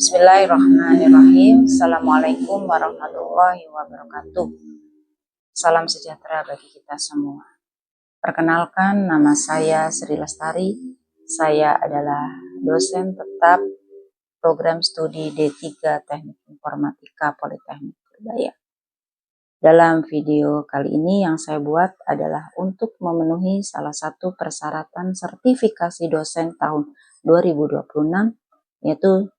Bismillahirrahmanirrahim. Assalamualaikum warahmatullahi wabarakatuh. Salam sejahtera bagi kita semua. Perkenalkan, nama saya Sri Lestari. Saya adalah dosen tetap program studi D3 Teknik Informatika Politeknik Purbaya. Dalam video kali ini yang saya buat adalah untuk memenuhi salah satu persyaratan sertifikasi dosen tahun 2026, yaitu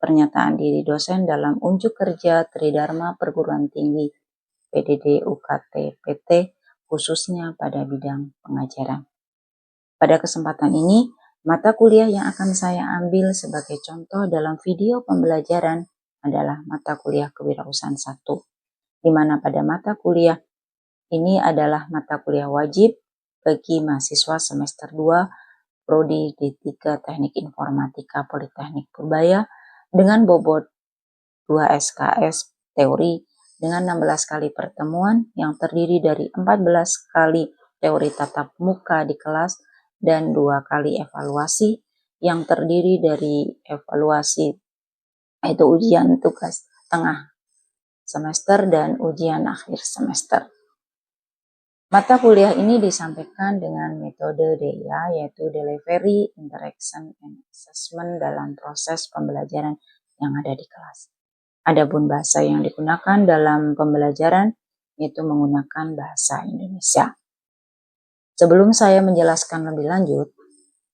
pernyataan diri dosen dalam unjuk kerja Tridharma Perguruan Tinggi PDD UKT PT khususnya pada bidang pengajaran. Pada kesempatan ini, mata kuliah yang akan saya ambil sebagai contoh dalam video pembelajaran adalah mata kuliah Kewirausahaan 1, di mana pada mata kuliah ini adalah mata kuliah wajib bagi mahasiswa semester 2 Prodi D3 Teknik Informatika Politeknik Purbaya dengan bobot 2 SKS teori dengan 16 kali pertemuan yang terdiri dari 14 kali teori tatap muka di kelas dan 2 kali evaluasi yang terdiri dari evaluasi yaitu ujian tugas tengah semester dan ujian akhir semester. Mata kuliah ini disampaikan dengan metode DIA, yaitu Delivery, Interaction, and Assessment dalam proses pembelajaran yang ada di kelas. Adapun bahasa yang digunakan dalam pembelajaran yaitu menggunakan bahasa Indonesia. Sebelum saya menjelaskan lebih lanjut,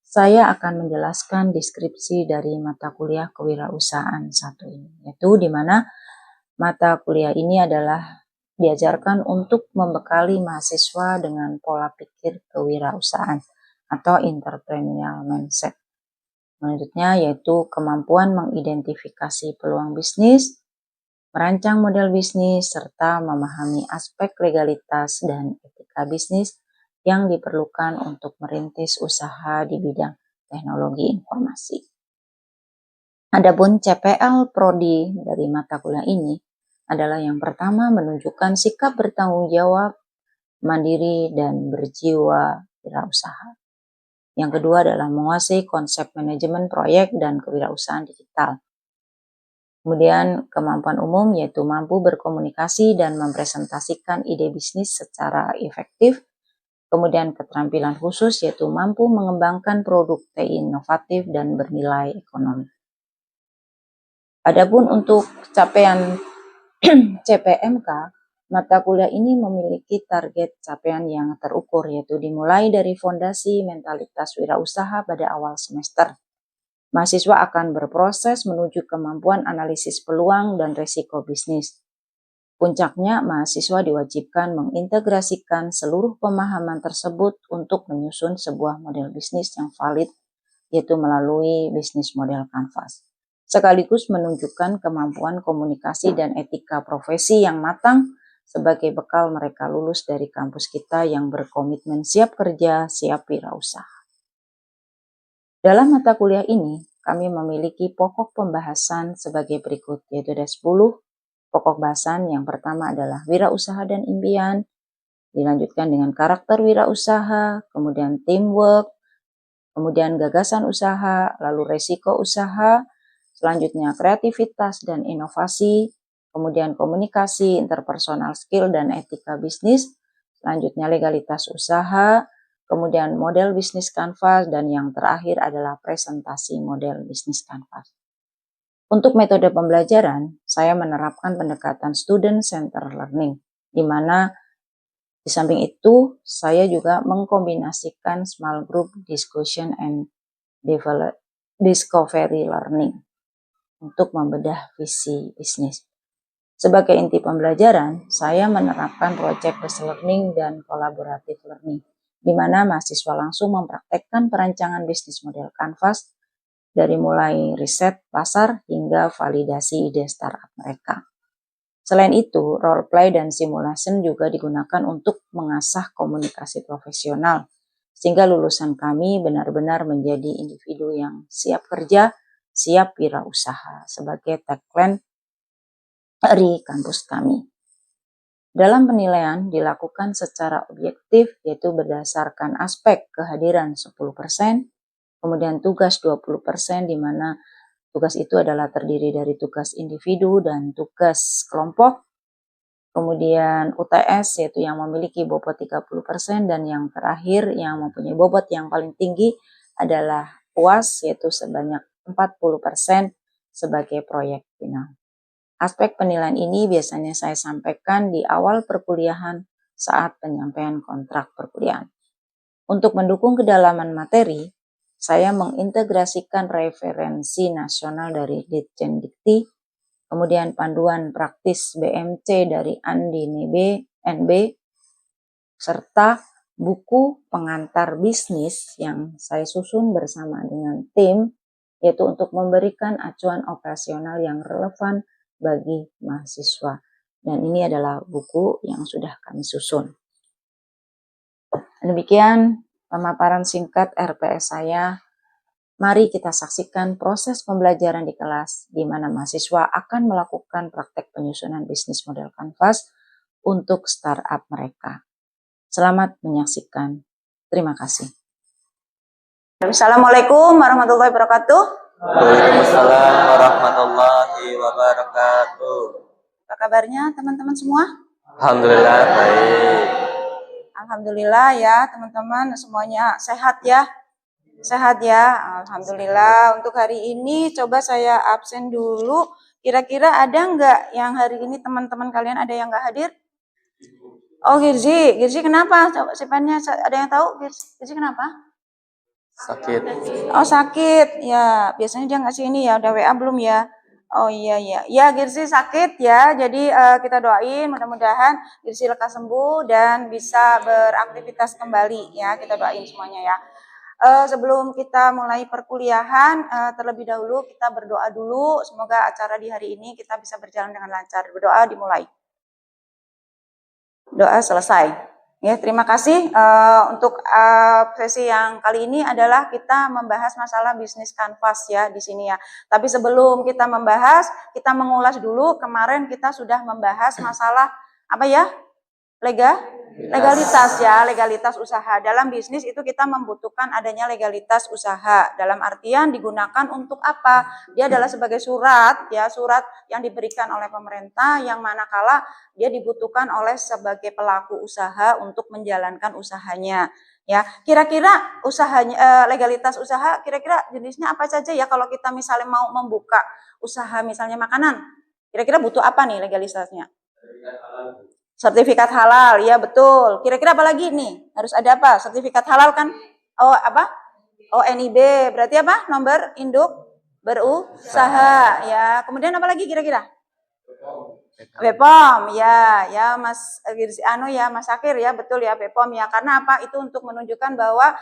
saya akan menjelaskan deskripsi dari mata kuliah Kewirausahaan 1 ini, yaitu di mana mata kuliah ini adalah diajarkan untuk membekali mahasiswa dengan pola pikir kewirausahaan atau entrepreneurial mindset. Menurutnya yaitu kemampuan mengidentifikasi peluang bisnis, merancang model bisnis, serta memahami aspek legalitas dan etika bisnis yang diperlukan untuk merintis usaha di bidang teknologi informasi. Adapun CPL Prodi dari mata kuliah ini adalah yang pertama menunjukkan sikap bertanggung jawab, mandiri, dan berjiwa wirausaha. Yang kedua adalah menguasai konsep manajemen proyek dan kewirausahaan digital. Kemudian kemampuan umum yaitu mampu berkomunikasi dan mempresentasikan ide bisnis secara efektif. Kemudian keterampilan khusus yaitu mampu mengembangkan produk TI inovatif dan bernilai ekonomi. Adapun untuk capaian CPMK, mata kuliah ini memiliki target capaian yang terukur, yaitu dimulai dari fondasi mentalitas wirausaha pada awal semester. Mahasiswa akan berproses menuju kemampuan analisis peluang dan risiko bisnis. Puncaknya, mahasiswa diwajibkan mengintegrasikan seluruh pemahaman tersebut untuk menyusun sebuah model bisnis yang valid, yaitu melalui bisnis model Canvas. Sekaligus menunjukkan kemampuan komunikasi dan etika profesi yang matang sebagai bekal mereka lulus dari kampus kita yang berkomitmen siap kerja, siap wirausaha. Dalam mata kuliah ini, kami memiliki pokok pembahasan sebagai berikut, yaitu ada 10 pokok bahasan. Yang pertama adalah wirausaha dan impian, dilanjutkan dengan karakter wirausaha, kemudian teamwork, kemudian gagasan usaha, lalu resiko usaha, selanjutnya kreativitas dan inovasi, kemudian komunikasi, interpersonal skill dan etika bisnis, selanjutnya legalitas usaha, kemudian model bisnis Canvas, dan yang terakhir adalah presentasi model bisnis Canvas. Untuk metode pembelajaran, saya menerapkan pendekatan student center learning, di mana di samping itu saya juga mengkombinasikan small group discussion and discovery learning untuk membedah visi bisnis. Sebagai inti pembelajaran, saya menerapkan project-based learning dan collaborative learning, di mana mahasiswa langsung mempraktekkan perancangan bisnis model Canvas dari mulai riset pasar hingga validasi ide startup mereka. Selain itu, role play dan simulation juga digunakan untuk mengasah komunikasi profesional, sehingga lulusan kami benar-benar menjadi individu yang siap kerja, siap wirausaha sebagai tagline dari kampus kami. Dalam penilaian dilakukan secara objektif, yaitu berdasarkan aspek kehadiran 10%, kemudian tugas 20%, di mana Tugas itu adalah terdiri dari tugas individu dan tugas kelompok. Kemudian UTS yaitu yang memiliki bobot 30% dan yang terakhir yang mempunyai bobot yang paling tinggi adalah UAS yaitu sebanyak 40% sebagai proyek final. Aspek penilaian ini biasanya saya sampaikan di awal perkuliahan saat penyampaian kontrak perkuliahan. Untuk mendukung kedalaman materi, saya mengintegrasikan referensi nasional dari Ditjen Dikti, kemudian panduan praktis BMC dari Andi NB, serta buku pengantar bisnis yang saya susun bersama dengan tim, yaitu untuk memberikan acuan operasional yang relevan bagi mahasiswa. Dan ini adalah buku yang sudah kami susun. Demikian pemaparan singkat RPS saya. Mari kita saksikan proses pembelajaran di kelas di mana mahasiswa akan melakukan praktek penyusunan bisnis model kanvas untuk startup mereka. Selamat menyaksikan. Terima kasih. Assalamualaikum warahmatullahi wabarakatuh. Waalaikumsalam warahmatullahi wabarakatuh. Apa kabarnya teman-teman semua? Alhamdulillah baik. Alhamdulillah ya teman-teman, semuanya sehat ya. Sehat ya, alhamdulillah. Untuk hari ini coba saya absen dulu. Kira-kira ada nggak yang hari ini teman-teman kalian ada yang nggak hadir? Oh Girzi kenapa? Coba sifatnya ada yang tahu? Girzi kenapa? Sakit. Oh sakit, ya biasanya dia ngasih ini ya, udah WA belum ya? Oh iya, ya Girzi sakit ya, jadi kita doain mudah-mudahan Girzi lekas sembuh dan bisa beraktivitas kembali ya, kita doain semuanya ya. Sebelum kita mulai perkuliahan, terlebih dahulu kita berdoa dulu, semoga acara di hari ini kita bisa berjalan dengan lancar. Berdoa dimulai. Doa selesai. Ya, terima kasih untuk sesi yang kali ini adalah kita membahas masalah bisnis kanvas ya di sini ya. Tapi sebelum kita membahas, kita mengulas dulu. Kemarin kita sudah membahas masalah apa ya? Legalitas ya, legalitas usaha. Dalam bisnis itu kita membutuhkan adanya legalitas usaha. Dalam artian digunakan untuk apa? Dia adalah sebagai surat ya, surat yang diberikan oleh pemerintah yang manakala dia dibutuhkan oleh sebagai pelaku usaha untuk menjalankan usahanya. Ya, kira-kira usahanya legalitas usaha kira-kira jenisnya apa saja ya kalau kita misalnya mau membuka usaha misalnya makanan. Kira-kira butuh apa nih legalitasnya? Sertifikat halal, ya betul. Kira-kira apa lagi nih? Harus ada apa? Sertifikat halal kan? Oh apa? Oh NIB, berarti apa? Nomor induk berusaha, ya. Kemudian apa lagi kira-kira? BPOM, ya Mas Mas Akir ya, betul ya BPOM ya. Karena apa? Itu untuk menunjukkan bahwa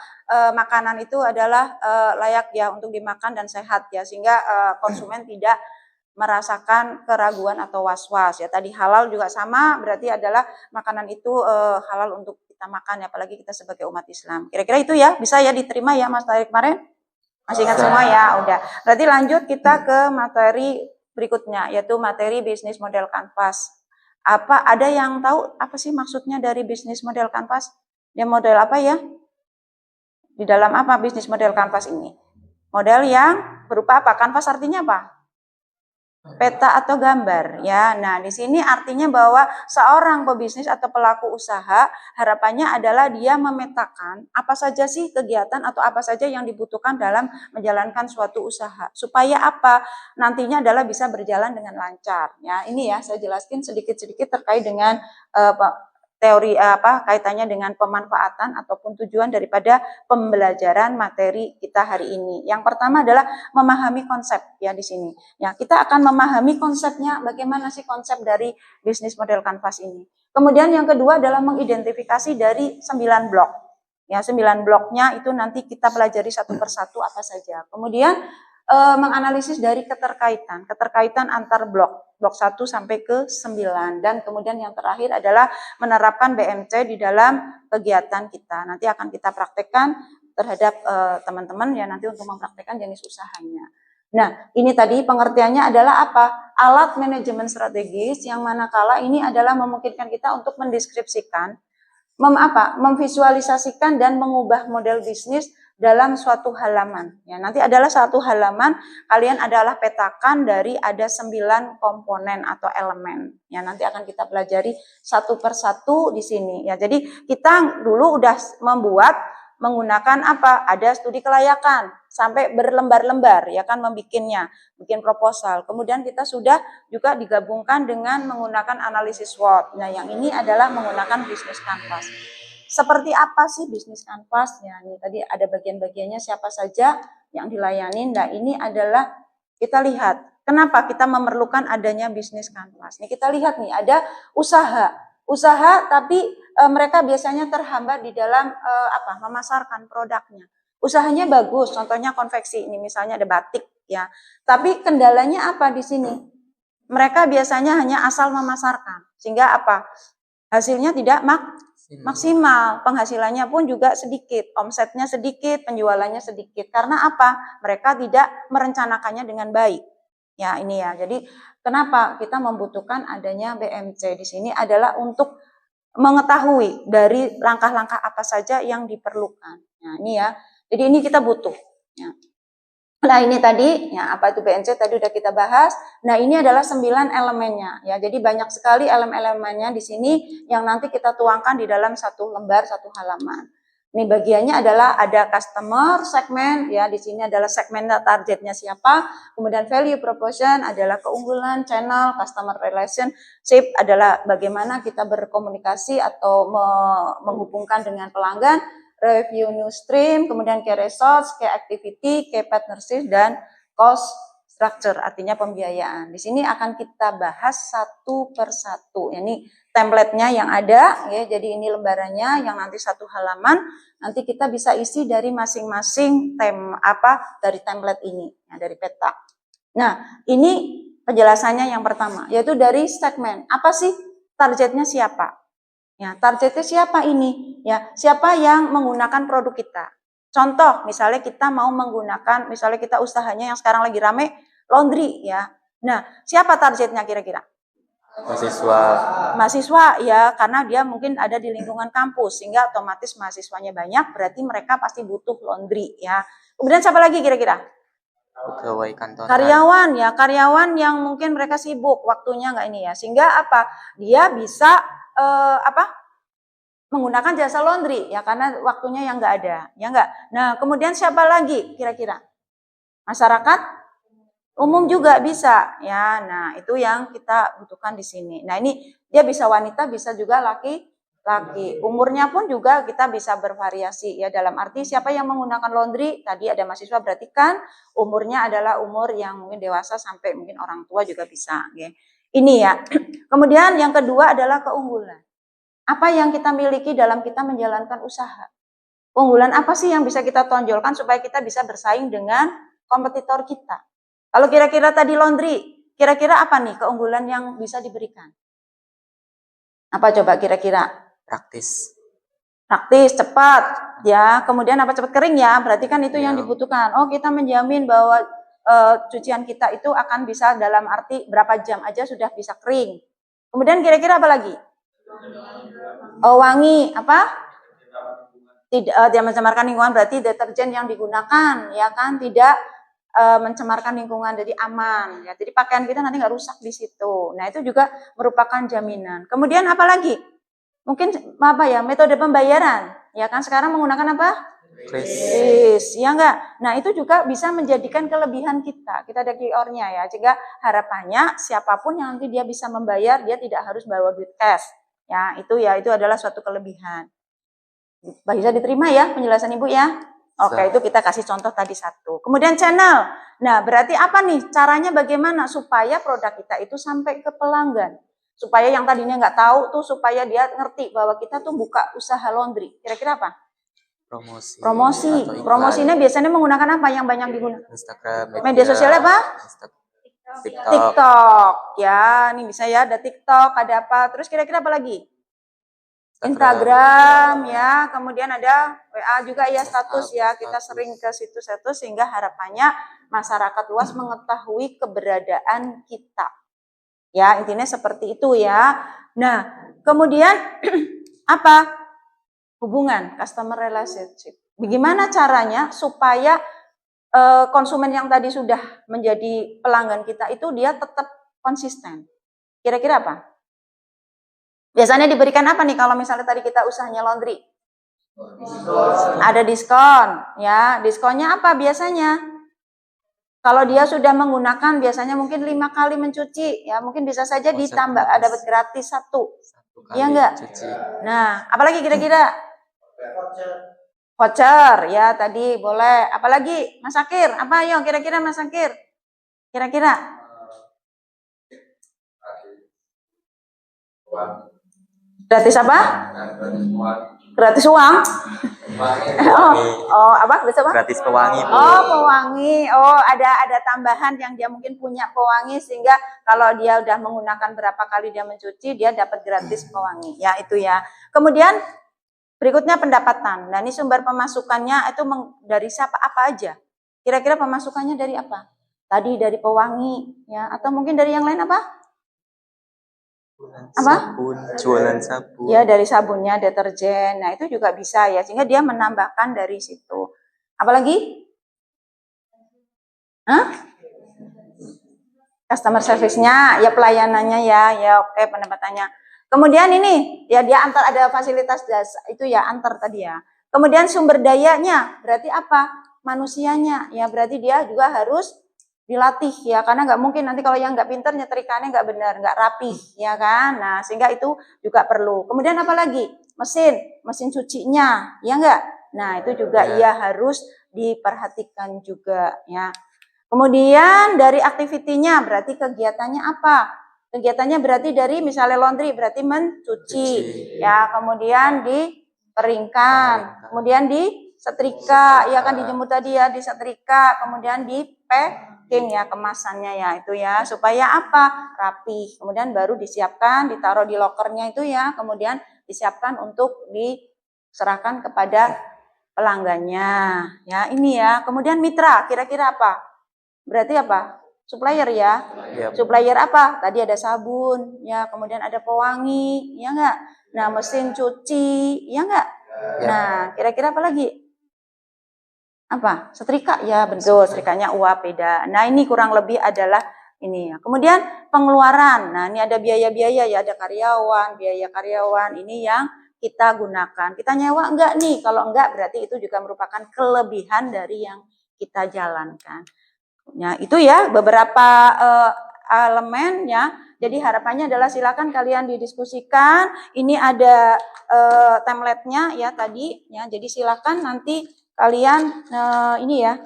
makanan itu adalah layak ya untuk dimakan dan sehat ya, sehingga konsumen tidak merasakan keraguan atau was-was ya. Tadi halal juga sama, berarti adalah makanan itu halal untuk kita makan ya, apalagi kita sebagai umat Islam. Kira-kira itu ya, bisa ya diterima ya Mas Tarik kemarin? Masih ingat semua ya? Udah. Berarti lanjut kita ke materi berikutnya, yaitu materi bisnis model kanvas. Ada yang tahu apa sih maksudnya dari bisnis model kanvas? Dia model apa ya? Di dalam apa bisnis model kanvas ini? Model yang berupa apa? Kanvas artinya apa? Peta atau gambar ya. Nah, di sini artinya bahwa seorang pebisnis atau pelaku usaha harapannya adalah dia memetakan apa saja sih kegiatan atau apa saja yang dibutuhkan dalam menjalankan suatu usaha supaya apa nantinya adalah bisa berjalan dengan lancar ya. Ini ya saya jelaskan sedikit-sedikit terkait dengan teori kaitannya dengan pemanfaatan ataupun tujuan daripada pembelajaran materi kita hari ini. Yang pertama adalah memahami konsep ya di sini. Ya, kita akan memahami konsepnya, bagaimana sih konsep dari bisnis model kanvas ini. Kemudian yang kedua adalah mengidentifikasi dari 9 blok. Ya, 9 bloknya itu nanti kita pelajari satu persatu apa saja. Kemudian menganalisis dari keterkaitan antar blok 1 sampai ke 9, dan kemudian yang terakhir adalah menerapkan BMC di dalam kegiatan kita. Nanti akan kita praktekkan terhadap teman-teman ya nanti untuk mempraktekkan jenis usahanya. Nah, ini tadi pengertiannya adalah apa? Alat manajemen strategis yang manakala ini adalah memungkinkan kita untuk mendeskripsikan memvisualisasikan dan mengubah model bisnis dalam suatu halaman. Ya, nanti adalah satu halaman, kalian adalah petakan dari ada 9 komponen atau elemen. Ya, nanti akan kita pelajari satu persatu di sini. Ya, jadi kita dulu udah membuat menggunakan apa? Ada studi kelayakan sampai berlembar-lembar, ya kan, bikin proposal. Kemudian kita sudah juga digabungkan dengan menggunakan analisis SWOT. Nah, yang ini adalah menggunakan business canvas. Seperti apa sih bisnis canvas? Ya, ini tadi ada bagian-bagiannya siapa saja yang dilayani. Nah, ini adalah kita lihat kenapa kita memerlukan adanya bisnis canvas. Nih kita lihat nih ada usaha tapi mereka biasanya terhambat di dalam memasarkan produknya. Usahanya bagus, contohnya konveksi ini misalnya ada batik ya. Tapi kendalanya apa di sini? Mereka biasanya hanya asal memasarkan sehingga apa? Hasilnya tidak maksimal, penghasilannya pun juga sedikit, omsetnya sedikit, penjualannya sedikit. Karena apa? Mereka tidak merencanakannya dengan baik. Ya, ini ya. Jadi kenapa kita membutuhkan adanya BMC di sini adalah untuk mengetahui dari langkah-langkah apa saja yang diperlukan. Nah, ini ya. Jadi ini kita butuh. Ya. Nah, ini tadi, ya apa itu BNC tadi udah kita bahas. Nah, ini adalah 9 elemennya. Ya, jadi banyak sekali elemen-elemennya di sini yang nanti kita tuangkan di dalam satu lembar, satu halaman. Ini bagiannya adalah ada customer segment, ya di sini adalah segmen targetnya siapa. Kemudian value proposition adalah keunggulan, channel, customer relationship adalah bagaimana kita berkomunikasi atau menghubungkan dengan pelanggan. Revenue stream, kemudian key resource, key activity, key partnership, dan cost structure, artinya pembiayaan. Di sini akan kita bahas satu persatu. Ini template-nya yang ada, ya. Jadi ini lembarannya yang nanti satu halaman. Nanti kita bisa isi dari masing-masing dari template ini, ya, dari peta. Nah, ini penjelasannya yang pertama, yaitu dari segmen. Apa sih targetnya siapa? Ya, targetnya siapa ini? Ya, siapa yang menggunakan produk kita? Contoh, misalnya kita mau menggunakan, misalnya kita usahanya yang sekarang lagi rame, laundry ya. Nah, siapa targetnya kira-kira? Mahasiswa ya, karena dia mungkin ada di lingkungan kampus, sehingga otomatis mahasiswanya banyak, berarti mereka pasti butuh laundry ya. Kemudian siapa lagi kira-kira? Pegawai kantoran. Karyawan ya, karyawan yang mungkin mereka sibuk, waktunya nggak ini ya, sehingga apa? Dia bisa menggunakan jasa laundry ya karena waktunya yang nggak ada, ya nggak. Nah, kemudian siapa lagi kira-kira? Masyarakat umum juga bisa ya. Nah, itu yang kita butuhkan di sini. Nah, ini dia bisa wanita, bisa juga laki-laki. Umurnya pun juga kita bisa bervariasi ya, dalam arti siapa yang menggunakan laundry, tadi ada mahasiswa, berarti kan umurnya adalah umur yang mungkin dewasa sampai mungkin orang tua juga bisa ya. Ini ya. Kemudian yang kedua adalah keunggulan. Apa yang kita miliki dalam kita menjalankan usaha? Keunggulan apa sih yang bisa kita tonjolkan supaya kita bisa bersaing dengan kompetitor kita? Kalau kira-kira tadi laundry, kira-kira apa nih keunggulan yang bisa diberikan? Apa coba kira-kira? Praktis, cepat, ya. Kemudian apa, cepat kering ya? Berarti kan itu yang dibutuhkan. Oh, kita menjamin bahwa cucian kita itu akan bisa dalam arti berapa jam aja sudah bisa kering. Kemudian kira-kira apa lagi? Oh, wangi, apa? Tidak mencemarkan lingkungan, berarti deterjen yang digunakan ya kan tidak mencemarkan lingkungan, jadi aman ya. Jadi pakaian kita nanti nggak rusak di situ. Nah, itu juga merupakan jaminan. Kemudian apa lagi? Mungkin apa ya, metode pembayaran ya kan sekarang menggunakan apa? Kris, ya enggak? Nah, itu juga bisa menjadikan kelebihan kita. Kita ada QR-nya ya, sehingga harapannya siapapun yang nanti dia bisa membayar, dia tidak harus bawa duit cash. Ya, itu adalah suatu kelebihan. Bisa diterima ya penjelasan Ibu ya? Oke, itu kita kasih contoh tadi satu. Kemudian channel. Nah, berarti apa nih? Caranya bagaimana supaya produk kita itu sampai ke pelanggan? Supaya yang tadinya nggak tahu tuh, supaya dia ngerti bahwa kita tuh buka usaha laundry. Kira-kira apa? Promosi. Promosinya biasanya menggunakan apa yang banyak digunakan? Instagram, media sosialnya apa? TikTok. Ya, ini bisa ya, ada TikTok, ada apa? Terus kira-kira apa lagi? Instagram ya, kemudian ada WA juga ya, status ya, kita sering ke situ status sehingga harapannya masyarakat luas mengetahui keberadaan kita. Ya, intinya seperti itu ya. Nah, kemudian apa? Hubungan, customer relationship. Bagaimana caranya supaya konsumen yang tadi sudah menjadi pelanggan kita itu dia tetap konsisten? Kira-kira apa? Biasanya diberikan apa nih kalau misalnya tadi kita usahanya laundry? Ada diskon, ya. Diskonnya apa biasanya? Kalau dia sudah menggunakan biasanya mungkin 5 kali mencuci, ya mungkin bisa saja ditambah dapat gratis satu. Iya enggak? Cuci. Nah, apalagi kira-kira? Voucher, ya tadi boleh. Apalagi Mas Akir? Apa ayo kira-kira Mas Akir? Kira-kira? Gratis apa? Gratis uang? Apa? Gratis apa? Gratis pewangi, Bu. Oh, pewangi. Oh, ada tambahan yang dia mungkin punya pewangi sehingga kalau dia udah menggunakan berapa kali dia mencuci, dia dapat gratis pewangi. Ya, itu ya. Kemudian berikutnya pendapatan. Nah, ini sumber pemasukannya itu dari siapa apa aja? Kira-kira pemasukannya dari apa? Tadi dari pewangi, ya, atau mungkin dari yang lain apa? Apa? Sabun, jualan sabun. Ya, dari sabunnya, deterjen. Nah, itu juga bisa ya, sehingga dia menambahkan dari situ. Apalagi? Customer service-nya, ya pelayanannya ya oke, pendapatannya. Kemudian ini, ya dia antar ada fasilitas itu ya, antar tadi ya. Kemudian sumber dayanya, berarti apa? Manusianya, ya berarti dia juga harus dilatih ya, karena nggak mungkin nanti kalau yang nggak pinter nyetrikannya nggak benar, nggak rapi, ya kan? Nah, sehingga itu juga perlu. Kemudian apa lagi? Mesin cucinya, ya enggak? Nah, itu juga ia harus diperhatikan juga ya. Kemudian dari aktivitinya berarti kegiatannya apa? Kegiatannya berarti dari misalnya laundry berarti mencuci, ya, kemudian dikeringkan, kemudian disetrika, ya kan dijemur tadi ya, disetrika, kemudian packing ya kemasannya ya itu ya, supaya apa? Rapi. Kemudian baru disiapkan, ditaruh di lokernya itu ya, kemudian disiapkan untuk diserahkan kepada pelanggannya. Ya, ini ya. Kemudian mitra, kira-kira apa? Berarti apa? Supplier ya. Supplier apa? Tadi ada sabun, ya, kemudian ada pewangi, ya enggak? Nah, mesin cuci, ya enggak? Nah, kira-kira apa lagi? Apa? Setrika ya, betul, setrikanya uap beda. Nah, ini kurang lebih adalah ini ya. Kemudian pengeluaran. Nah, ini ada biaya-biaya ya, ada karyawan, biaya karyawan. Ini yang kita gunakan. Kita nyewa enggak nih? Kalau enggak berarti itu juga merupakan kelebihan dari yang kita jalankan. Nah, itu ya beberapa elemen ya. Jadi harapannya adalah silakan kalian didiskusikan. Ini ada template-nya ya tadi ya. Jadi silakan nanti kalian ini ya,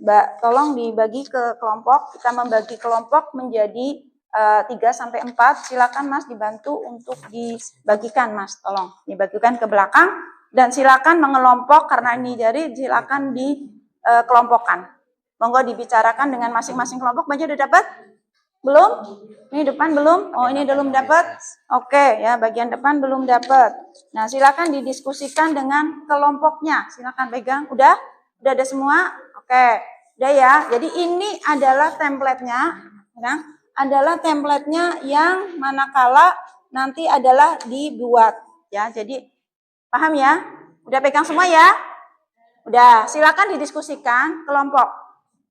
Mbak, tolong dibagi ke kelompok. Kita membagi kelompok menjadi 3 sampai 4. Silakan Mas dibantu untuk dibagikan, Mas. Tolong dibagikan ke belakang dan silakan mengelompok karena ini jadi silakan dikelompokkan. Monggo dibicarakan dengan masing-masing kelompok. Baju udah dapat? Belum? Ini depan belum? Oh, ini belum dapat? Oke, ya, bagian depan belum dapat. Nah, silakan didiskusikan dengan kelompoknya. Silakan pegang. Udah? Udah ada semua? Oke. Udah ya. Jadi ini adalah template-nya, ya. Adalah template-nya yang manakala nanti adalah dibuat, ya. Jadi paham ya? Udah pegang semua ya? Udah, silakan didiskusikan kelompok.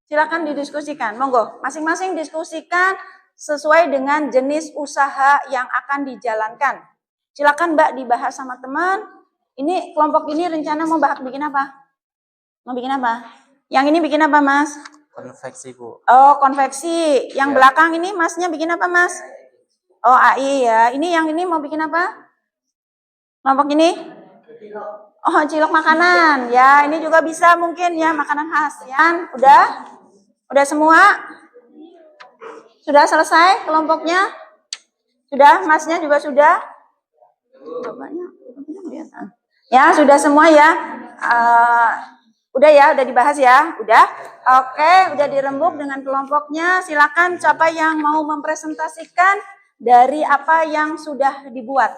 Silakan didiskusikan, monggo. Masing-masing diskusikan sesuai dengan jenis usaha yang akan dijalankan. Silakan Mbak dibahas sama teman. Ini kelompok ini rencana mau bikin apa? Mau bikin apa? Yang ini bikin apa, Mas? Konveksi, Bu. Oh, konveksi. Yang belakang ini Masnya bikin apa, Mas? Oh, AI ya. Ini yang ini mau bikin apa? Kelompok ini? Oh, cilok makanan. Ya, ini juga bisa mungkin ya, makanan khas. Ya, udah semua? Sudah selesai kelompoknya? Sudah, Masnya juga sudah? Ya, sudah semua ya. Udah ya, udah dibahas ya? Udah? Oke, udah dirembuk dengan kelompoknya. Silakan siapa yang mau mempresentasikan dari apa yang sudah dibuat.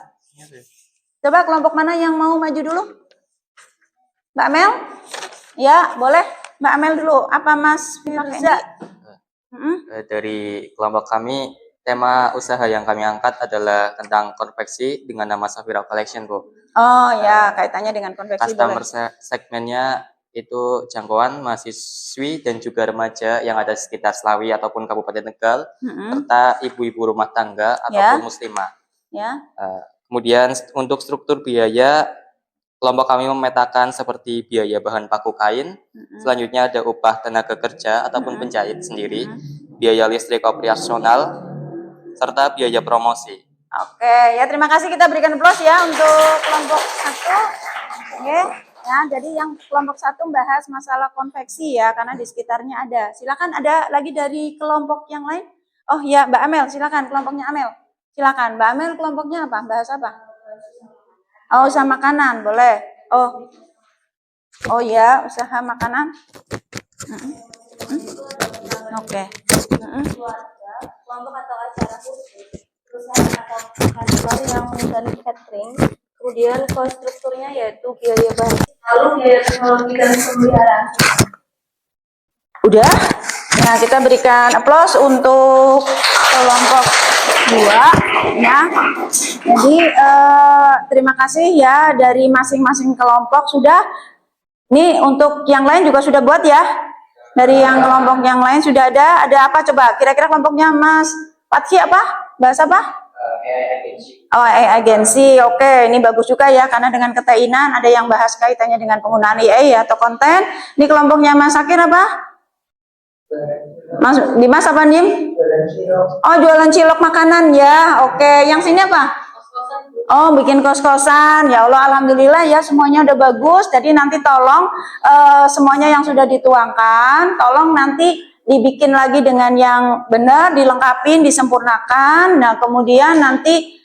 Coba kelompok mana yang mau maju dulu? Mbak Mel? Ya, boleh. Mbak Mel dulu. Apa Mas Firza? Dari kelompok kami tema usaha yang kami angkat adalah tentang konveksi dengan nama Safira Collection, Bu. Oh ya, kaitannya dengan konveksi Customer boleh. segmennya itu jangkauan mahasiswi dan juga remaja yang ada di sekitar Slawi ataupun Kabupaten Tegal, serta ibu-ibu rumah tangga ataupun muslimah. Ya. Kemudian untuk struktur biaya, kelompok kami memetakan seperti biaya bahan baku kain, selanjutnya ada upah tenaga kerja ataupun penjahit sendiri, biaya listrik operasional, serta biaya promosi. Oke, ya terima kasih, kita berikan plus ya untuk kelompok 1. Oke, ya jadi yang kelompok 1 membahas masalah konveksi ya, karena di sekitarnya ada. Silakan, ada lagi dari kelompok yang lain? Oh ya, Mbak Amel, silakan kelompoknya Amel. Silakan, Mbak Amel kelompoknya apa? Bahas apa? Oh, usaha makanan, boleh. Oh ya, usaha makanan. Oke. Kelompok atau acara khusus, perusahaan atau kantor yang mencari catering, kemudian cost strukturnya yaitu biaya bahan, lalu biaya teknologi dan pemeliharaan. Udah? Nah, kita berikan applause untuk kelompok 2 ya. Jadi terima kasih ya dari masing-masing kelompok sudah. Nih untuk yang lain juga sudah buat ya. Dari yang kelompok yang lain sudah ada. Ada apa coba? Kira-kira kelompoknya Mas Fatki apa? Bahas apa? Oh, AI agensi. Oke, ini bagus juga ya karena dengan keteinan ada yang bahas kaitannya dengan penggunaan AI atau konten. Ini kelompoknya Mas Sakir apa? Mas Dimas apa Nim? Oh, jualan cilok makanan ya. Oke, yang sini apa? Oh, bikin kos-kosan. Ya Allah, alhamdulillah ya semuanya udah bagus. Jadi nanti tolong semuanya yang sudah dituangkan, tolong nanti dibikin lagi dengan yang benar, dilengkapin, disempurnakan. Nah, kemudian nanti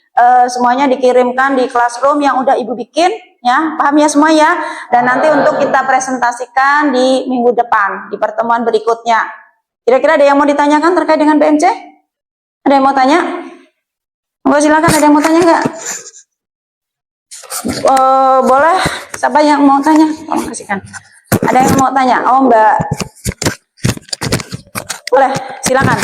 semuanya dikirimkan di classroom yang udah Ibu bikin ya. Paham ya semua ya? Dan nanti untuk kita presentasikan di minggu depan, di pertemuan berikutnya. Kira-kira ada yang mau ditanyakan terkait dengan BMC? Ada yang mau tanya? Enggak, silakan, ada yang mau tanya enggak? Boleh, siapa yang mau tanya? Tolong kasihkan. Ada yang mau tanya? Oh, Mbak. Boleh, silakan.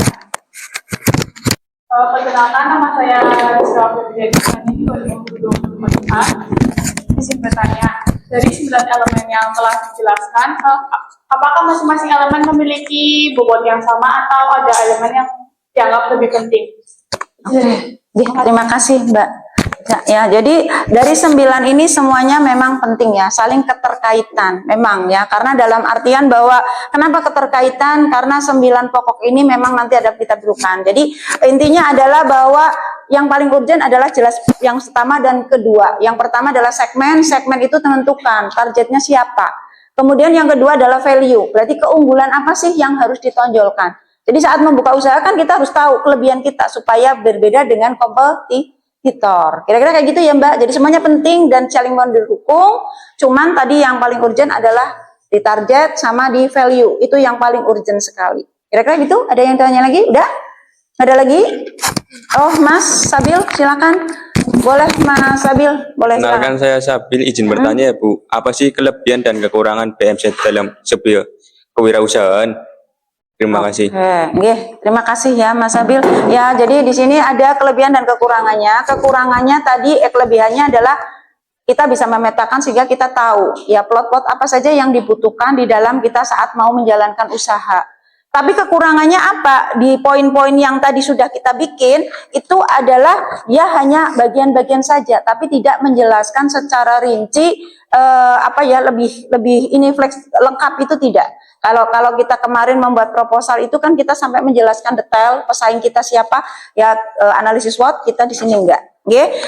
Perkenalkan, nama saya Rizka Febriana ini 2024. Izin bertanya, dari 9 elemen yang telah dijelaskan, apakah masing-masing elemen memiliki bobot yang sama atau ada elemen yang dianggap lebih penting? Oke, terima kasih Mbak. Ya, jadi dari 9 ini semuanya memang penting ya, saling keterkaitan memang ya, karena dalam artian bahwa kenapa keterkaitan, karena 9 pokok ini memang nanti ada kita perlukan. Jadi intinya adalah bahwa yang paling urgent adalah jelas yang pertama dan kedua. Yang pertama adalah segmen itu tentukan targetnya siapa. Kemudian yang kedua adalah value, berarti keunggulan apa sih yang harus ditonjolkan. Jadi saat membuka usaha kan kita harus tahu kelebihan kita supaya berbeda dengan kompetitor. Kira-kira kayak gitu ya Mbak. Jadi semuanya penting dan saling mendukung. Cuman tadi yang paling urgent adalah di target sama di value. Itu yang paling urgent sekali. Kira-kira gitu? Ada yang tanya lagi? Udah? Ada lagi? Oh, Mas Sabil, silakan. Boleh Mas Sabil, boleh silakan. Kenalkan, saya Sabil, izin bertanya ya Bu. Apa sih kelebihan dan kekurangan BMC dalam sebuah kewirausahaan? Terima kasih. Oke, terima kasih ya Mas Sabil. Ya, jadi di sini ada kelebihan dan kekurangannya. Kekurangannya tadi, kelebihannya adalah kita bisa memetakan sehingga kita tahu ya plot-plot apa saja yang dibutuhkan di dalam kita saat mau menjalankan usaha. Tapi kekurangannya apa? Di poin-poin yang tadi sudah kita bikin itu adalah dia hanya bagian-bagian saja, tapi tidak menjelaskan secara rinci lebih ini lengkap itu tidak. Kalau kita kemarin membuat proposal itu kan kita sampai menjelaskan detail pesaing kita siapa ya, analisis SWOT kita di sini enggak.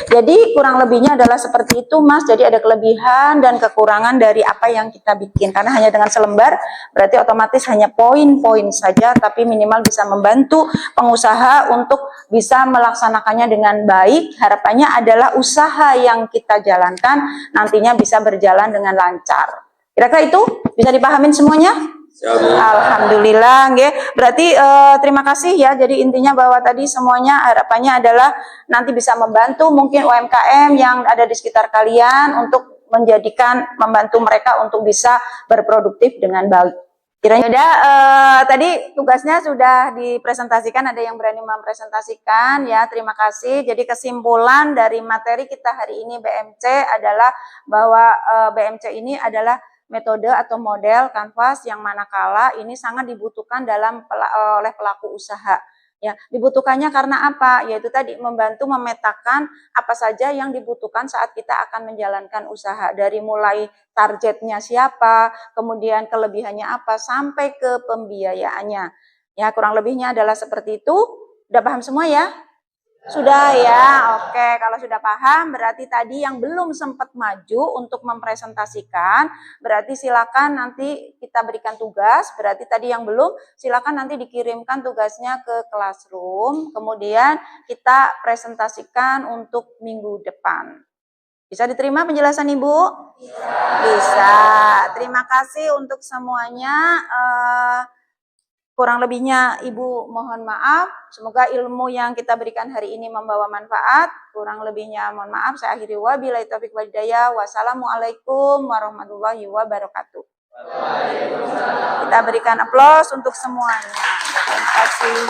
Jadi kurang lebihnya adalah seperti itu Mas. Jadi ada kelebihan dan kekurangan dari apa yang kita bikin. Karena hanya dengan selembar berarti otomatis hanya poin-poin saja, tapi minimal bisa membantu pengusaha untuk bisa melaksanakannya dengan baik. Harapannya adalah usaha yang kita jalankan nantinya bisa berjalan dengan lancar. Kira-kira itu bisa dipahamin semuanya? Alhamdulillah, berarti terima kasih ya. Jadi intinya bahwa tadi semuanya harapannya adalah nanti bisa membantu mungkin UMKM yang ada di sekitar kalian untuk membantu mereka untuk bisa berproduktif dengan baik. Kiranya udah, tadi tugasnya sudah dipresentasikan, ada yang berani mempresentasikan ya, terima kasih. Jadi kesimpulan dari materi kita hari ini BMC adalah bahwa BMC ini adalah metode atau model kanvas yang manakala ini sangat dibutuhkan oleh pelaku usaha. Ya, dibutuhkannya karena apa? Yaitu tadi membantu memetakan apa saja yang dibutuhkan saat kita akan menjalankan usaha, dari mulai targetnya siapa, kemudian kelebihannya apa, sampai ke pembiayaannya. Ya, kurang lebihnya adalah seperti itu. Udah paham semua ya? Sudah ya, oke. Kalau sudah paham, berarti tadi yang belum sempat maju untuk mempresentasikan, berarti silakan nanti kita berikan tugas. Berarti tadi yang belum, silakan nanti dikirimkan tugasnya ke classroom, kemudian kita presentasikan untuk minggu depan. Bisa diterima penjelasan Ibu? Bisa. Terima kasih untuk semuanya. Kurang lebihnya Ibu mohon maaf. Semoga ilmu yang kita berikan hari ini membawa manfaat. Kurang lebihnya mohon maaf. Saya akhiri wabillahi taufiq wal hidayah. Wassalamualaikum warahmatullahi wabarakatuh. Kita berikan aplaus untuk semuanya. Terima kasih.